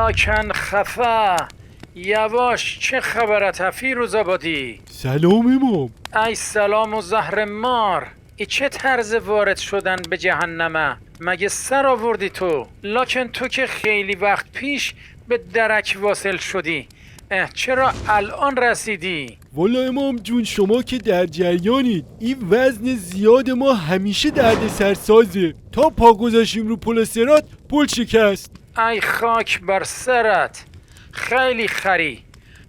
لاکن خفه یواش، چه خبرت فیروز آبادی؟ سلام امام. ای سلام و زهر مار، ای چه طرز وارد شدن به جهنمه؟ مگه سر آوردی تو؟ لاکن تو که خیلی وقت پیش به درک واصل شدی، چرا الان رسیدی؟ والا امام جون شما که در جریانید، این وزن زیاد ما همیشه درد سرسازه. تا پا گذاشیم رو پل صراط پل شکست. ای خاک بر سرت، خیلی خری.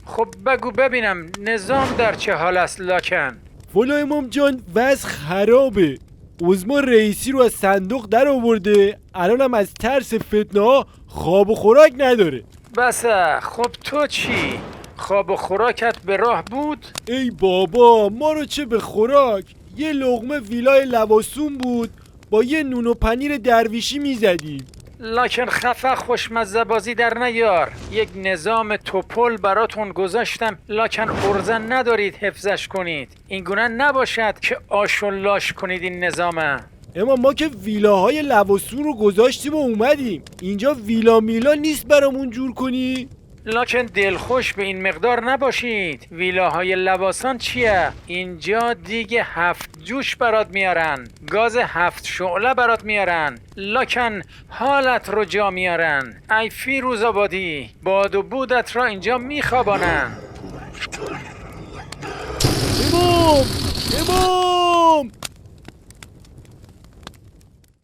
خب بگو ببینم نظام در چه حال است لاکن؟ والا امام جان وضع خرابه. عظما رئیسی رو از صندوق در آورده، الانم از ترس فتنه ها خواب و خوراک نداره. بسه خب تو چی؟ خواب و خوراکت به راه بود؟ ای بابا ما رو چه به خوراک، یه لقمه ویلای لواسون بود با یه نون و پنیر درویشی میزدیم. لکن خفه خوشمزه بازی در نیار. یک نظام توپل براتون گذاشتم، لکن ارزن ندارید حفظش کنید. این گونه نباشد که آش و لاش کنید این نظامه. اما ما که ویلاهای لواسون رو گذاشتیم و اومدیم، اینجا ویلا میلا نیست برامون جور کنی؟ لکن دلخوش به این مقدار نباشید. ویلاهای لواسان چیه؟ اینجا دیگه 7 جوش برات میارن، گاز 7 شعله برات میارن، لکن حالت رو جا میارن. ای فیروز آبادی، باد و بودت را اینجا میخوابانن. امام! امام!